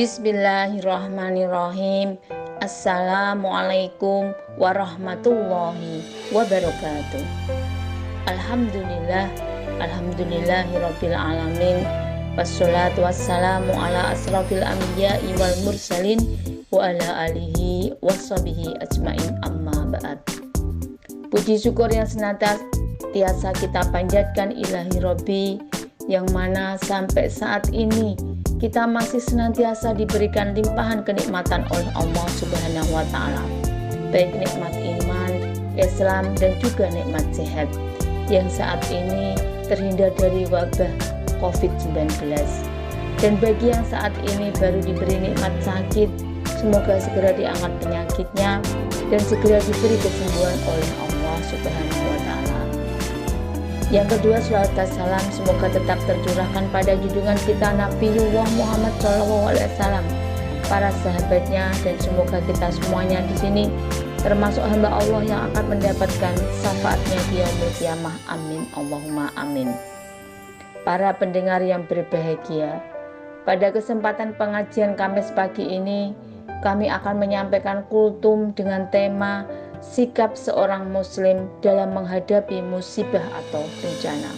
Bismillahirrahmanirrahim. Assalamualaikum warahmatullahi wabarakatuh. Alhamdulillah, alhamdulillahirabbil alamin. Wassalatu wassalamu ala asrafil anbiya'i wal mursalin wa ala alihi washabihi ajmain, amma ba'd. Puji syukur yang senantiasa kita panjatkan ilahi Rabbi, yang mana sampai saat ini kita masih senantiasa diberikan limpahan kenikmatan oleh Allah Subhanahu wa Ta'ala, baik nikmat iman, Islam, dan juga nikmat sehat, yang saat ini terhindar dari wabah COVID-19. Dan bagi yang saat ini baru diberi nikmat sakit, semoga segera diangkat penyakitnya dan segera diberi kesembuhan oleh Allah Subhanahu wa Ta'ala. Yang kedua, sholawat dan salam semoga tetap tercurahkan pada junjungan kita Nabiullah Muhammad SAW, para sahabatnya, dan semoga kita semuanya di sini termasuk hamba Allah yang akan mendapatkan syafaatnya di yaumul qiyamah. Amin, Allahumma amin. Para pendengar yang berbahagia, pada kesempatan pengajian Kamis pagi ini kami akan menyampaikan kultum dengan tema sikap seorang muslim dalam menghadapi musibah atau bencana.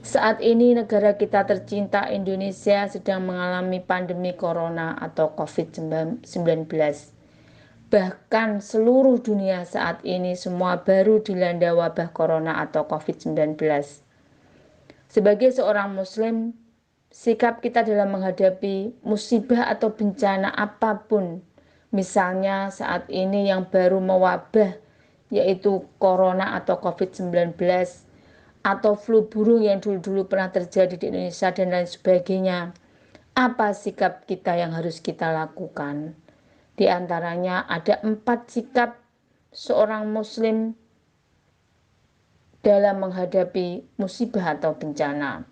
Saat ini negara kita tercinta Indonesia sedang mengalami pandemi corona atau COVID-19. Bahkan seluruh dunia saat ini semua baru dilanda wabah corona atau COVID-19. Sebagai seorang muslim, sikap kita dalam menghadapi musibah atau bencana apapun, misalnya saat ini yang baru mewabah yaitu corona atau COVID-19 atau flu burung yang dulu-dulu pernah terjadi di Indonesia dan lain sebagainya. Apa sikap kita yang harus kita lakukan? Di antaranya ada 4 sikap seorang muslim dalam menghadapi musibah atau bencana,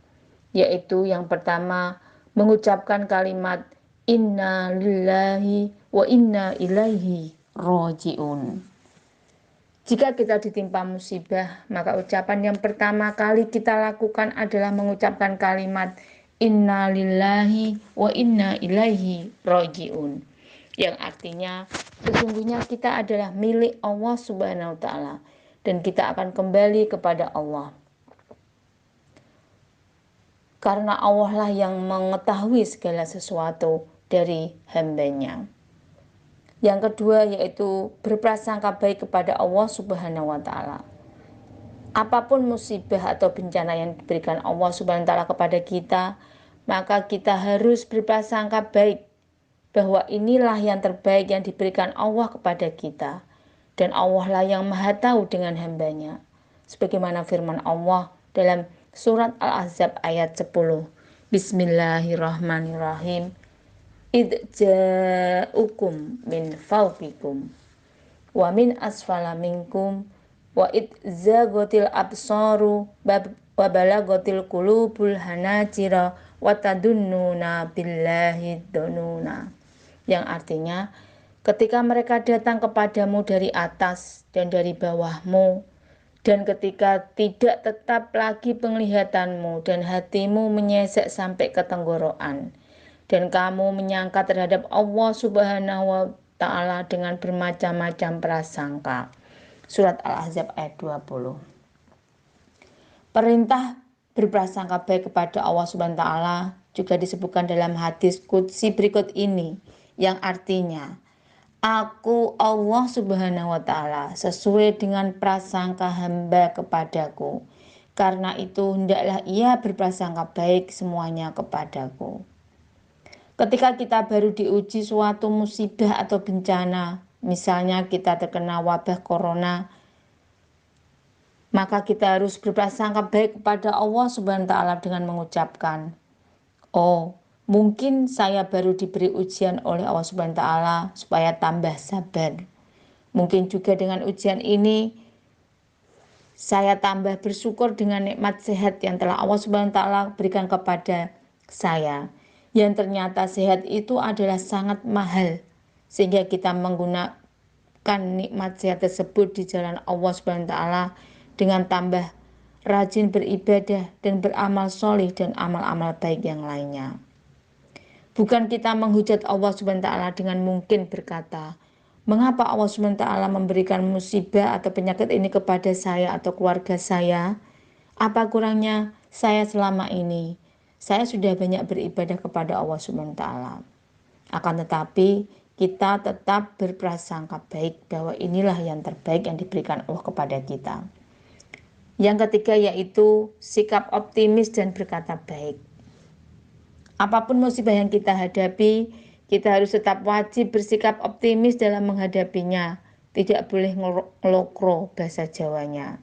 yaitu yang pertama, mengucapkan kalimat inna lillahi wa inna ilaihi raji'un. Jika kita ditimpa musibah, maka ucapan yang pertama kali kita lakukan adalah mengucapkan kalimat inna lillahi wa inna ilaihi raji'un, yang artinya sesungguhnya kita adalah milik Allah Subhanahu wa Ta'ala dan kita akan kembali kepada Allah, karena Allah lah yang mengetahui segala sesuatu dari hambanya. Yang kedua yaitu berprasangka baik kepada Allah Subhanahu wa Ta'ala. Apapun musibah atau bencana yang diberikan Allah Subhanahu wa Ta'ala kepada kita, maka kita harus berprasangka baik bahwa inilah yang terbaik yang diberikan Allah kepada kita, dan Allah lah yang maha tahu dengan hambanya, sebagaimana firman Allah dalam surat Al-Ahzab ayat 10. Bismillahirrahmanirrahim. Idh ja'ukum min fawqikum wa min asfala minkum wa idh zaghatil absaru wa balaghatil qulubul hanajira wa tadunnuna billahi dununa, yang artinya ketika mereka datang kepadamu dari atas dan dari bawahmu, dan ketika tidak tetap lagi penglihatanmu dan hatimu menyesek sampai ke tenggorokan, dan kamu menyangka terhadap Allah Subhanahu wa Ta'ala dengan bermacam-macam prasangka. Surat Al-Ahzab ayat 20. Perintah berprasangka baik kepada Allah Subhanahu wa Ta'ala juga disebutkan dalam hadis qudsi berikut ini, yang artinya, aku Allah Subhanahu wa Ta'ala sesuai dengan prasangka hamba kepadaku, karena itu hendaklah ia berprasangka baik semuanya kepadaku. Ketika kita baru diuji suatu musibah atau bencana, misalnya kita terkena wabah corona, maka kita harus berprasangka baik kepada Allah Subhanahu wa Ta'ala dengan mengucapkan, oh, mungkin saya baru diberi ujian oleh Allah Subhanahu wa Ta'ala supaya tambah sabar. Mungkin juga dengan ujian ini saya tambah bersyukur dengan nikmat sehat yang telah Allah Subhanahu wa Ta'ala berikan kepada saya, yang ternyata sehat itu adalah sangat mahal, sehingga kita menggunakan nikmat sehat tersebut di jalan Allah Subhanahu wa Ta'ala dengan tambah rajin beribadah dan beramal soleh dan amal-amal baik yang lainnya. Bukan kita menghujat Allah SWT dengan mungkin berkata, mengapa Allah SWT memberikan musibah atau penyakit ini kepada saya atau keluarga saya? Apa kurangnya saya selama ini? Saya sudah banyak beribadah kepada Allah SWT. Akan tetapi kita tetap berprasangka baik bahwa inilah yang terbaik yang diberikan Allah kepada kita. Yang ketiga yaitu sikap optimis dan berkata baik. Apapun musibah yang kita hadapi, kita harus tetap wajib bersikap optimis dalam menghadapinya. Tidak boleh ngelokro bahasa Jawanya.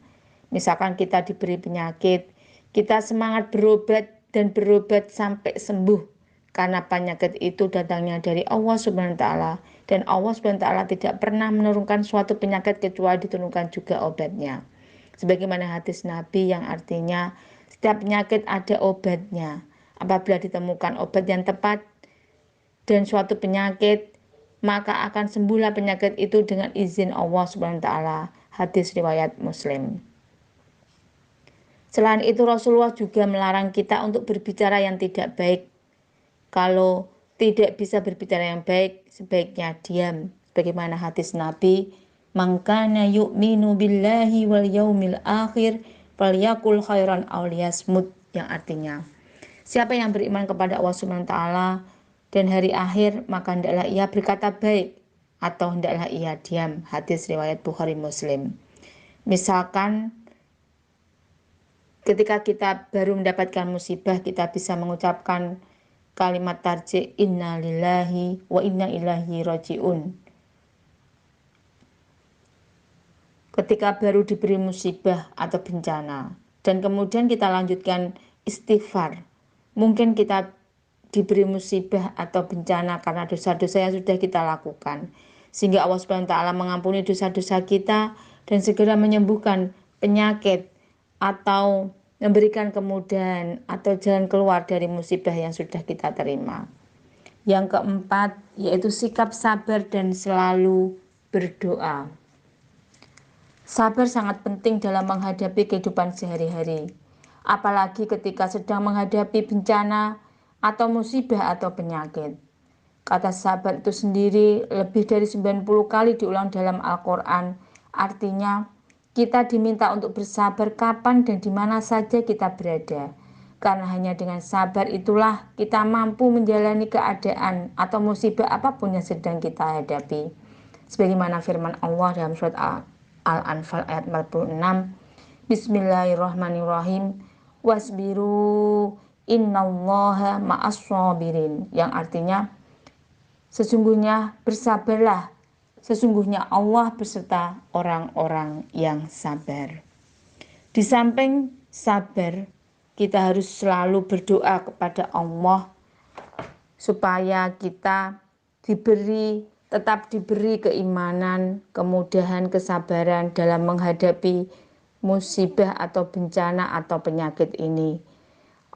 Misalkan kita diberi penyakit, kita semangat berobat dan berobat sampai sembuh. Karena penyakit itu datangnya dari Allah SWT. Dan Allah SWT tidak pernah menurunkan suatu penyakit kecuali diturunkan juga obatnya. Sebagaimana hadis Nabi yang artinya setiap penyakit ada obatnya. Apabila ditemukan obat yang tepat dan suatu penyakit, maka akan sembuhlah penyakit itu dengan izin Allah SWT. Hadis riwayat Muslim. Selain itu Rasulullah juga melarang kita untuk berbicara yang tidak baik. Kalau tidak bisa berbicara yang baik, sebaiknya diam. Bagaimana hadis Nabi, "Man kana yu'minu billahi wal yaumil akhir falyakul khairan aw liyasmut," yang artinya, siapa yang beriman kepada Allah SWT dan hari akhir, maka hendaklah ia berkata baik atau hendaklah ia diam. Hadis riwayat Bukhari Muslim. Misalkan ketika kita baru mendapatkan musibah, kita bisa mengucapkan kalimat tarjih inna lillahi wa inna ilaihi rajiun. Ketika baru diberi musibah atau bencana dan kemudian kita lanjutkan istighfar. Mungkin kita diberi musibah atau bencana karena dosa-dosa yang sudah kita lakukan, sehingga Allah SWT mengampuni dosa-dosa kita dan segera menyembuhkan penyakit atau memberikan kemudahan atau jalan keluar dari musibah yang sudah kita terima. Yang keempat yaitu sikap sabar dan selalu berdoa. Sabar sangat penting dalam menghadapi kehidupan sehari-hari, apalagi ketika sedang menghadapi bencana atau musibah atau penyakit. Kata sabar itu sendiri lebih dari 90 kali diulang dalam Al-Quran. Artinya kita diminta untuk bersabar kapan dan di mana saja kita berada. Karena hanya dengan sabar itulah kita mampu menjalani keadaan atau musibah apapun yang sedang kita hadapi. Sebagaimana firman Allah dalam surat Al-Anfal ayat 46, Bismillahirrahmanirrahim, wasbiru innallaha ma'as-sabirin, yang artinya sesungguhnya bersabarlah, sesungguhnya Allah beserta orang-orang yang sabar. Di samping sabar, kita harus selalu berdoa kepada Allah supaya kita tetap diberi keimanan, kemudahan, kesabaran dalam menghadapi musibah atau bencana atau penyakit ini.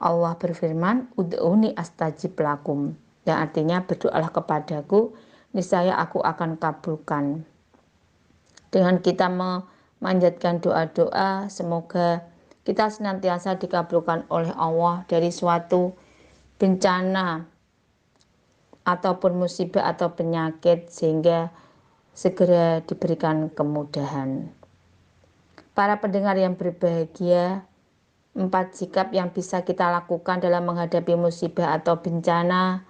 Allah berfirman, ud'uni astajib lakum, yang artinya berdoalah kepadaku, niscaya aku akan kabulkan. Dengan kita memanjatkan doa-doa, semoga kita senantiasa dikabulkan oleh Allah dari suatu bencana ataupun musibah atau penyakit, sehingga segera diberikan kemudahan. Para pendengar yang berbahagia, 4 sikap yang bisa kita lakukan dalam menghadapi musibah atau bencana,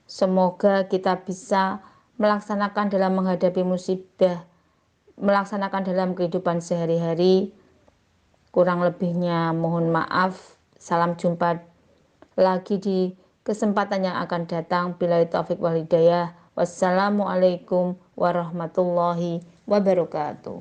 semoga kita bisa melaksanakan dalam menghadapi musibah, melaksanakan dalam kehidupan sehari-hari. Kurang lebihnya mohon maaf. Salam jumpa lagi di kesempatan yang akan datang. Billahi taufik wal hidayah. Wassalamualaikum warahmatullahi wabarakatuh.